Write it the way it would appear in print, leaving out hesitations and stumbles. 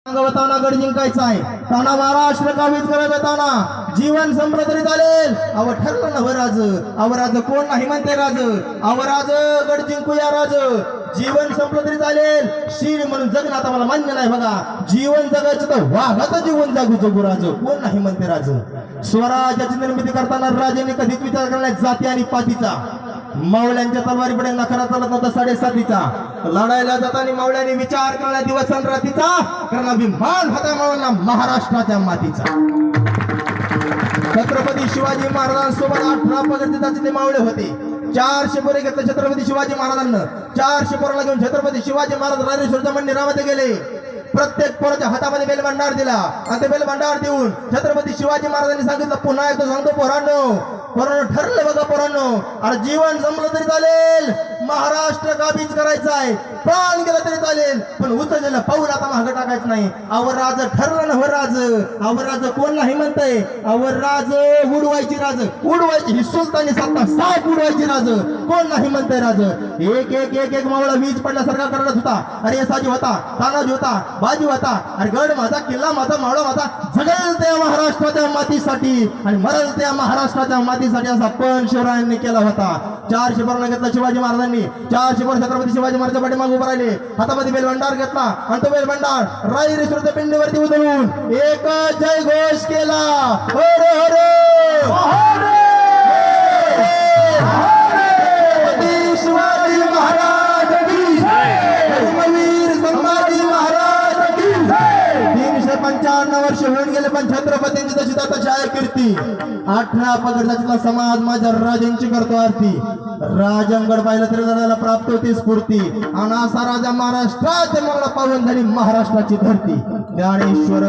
गवताना गड जिंकायचा आहे. ताना महाराष्ट्र काबीज करायचा. ताना जीवन संपलं तरी चालेल. अव ठरलं ना राज. अव राज कोण नाही म्हणते राज. अव राज गड जिंकूया राज. जीवन संपलं तरी चालेल. शीर म्हणून जगणं आता मला मान्य नाही. बघा जीवन जगायचं तर वाघाचं जीवन जगू राज. कोण नाही म्हणते राज. स्वराज्याची निर्मिती करताना राजांनी कधीच विचार केला नाही जाती आणि पातीचा. मावळ्यांच्या तलवारीपुढे नखरा चालत नव्हता 7.7चा. लढायला जाताना मावळ्यांनी विचार केला दिवस आणि रात्रीचा. कारण अभिमान होता मावळ्यांना महाराष्ट्राच्या मातीचा. छत्रपती शिवाजी महाराजांसोबत 18 पगडीचे मावळे होते. 400 पोरे घेतले छत्रपती शिवाजी महाराजांना. 400 पोराला घेऊन छत्रपती शिवाजी महाराज राजेश्वरच्या मंदिरामध्ये गेले. प्रत्येक पोराच्या हातामध्ये बेलभांडार दिला आणि ते बेलभांडार देऊन छत्रपती शिवाजी महाराजांनी सांगितलं पुन्हा एकदा सांगतो पोरांनो ठरलं बघा पोरांनो. अरे जीवन जमलं तरी चालेल. महाराष्ट्र काबीज करायचा आहे. प्राण गेला तरी चालेल पण उचललेलं पाऊल आता मागे टाकायचं नाही. अवर राज ठरलं ना राज. अवर राज कोण नाही म्हणतंय. अवर राज उडवायची राज उडवायची. ही सुलतानी सत्ता साप उडवायची राज. कोण नाही म्हणतंय राज. एक एक एक एक मावळा वीज पडल्यासारखा करत होता. अरे साजी होता तानाजी होता बाजी होता. अरे गड माझा किल्ला माझा मावळा माझा. जगल त्या महाराष्ट्राच्या मातीसाठी आणि मरल त्या महाराष्ट्राच्या मातीसाठी असा पण शिवरायांनी केला होता. 400 पोरांना घेतला शिवाजी महाराजांनी. 400 पोर छत्रपती शिवाजी महाराजांच्या पाठीमागे उभे राहिले. हातामध्ये बेलभांडार घेतला आणि तो बेलभांडार रायरेश्वरच्या पिंडीवरती उधळून एक जय घोष केला. हरे हरे शिवाजी महाराज की धर्मवीर संभाजी महाराज की 355 वर्ष होऊन गेले पण छत्रपतींची तशी तशी आहे कीर्ती. 18 पगडीचा समाज माझ्या राजांची करतो आरती. राजंगड पाहिलं तरी जणाला प्राप्त होती स्फूर्ती. आणि असा राजा महाराष्ट्रात मला पावन झाली महाराष्ट्राची धरती. ज्ञानेश्वर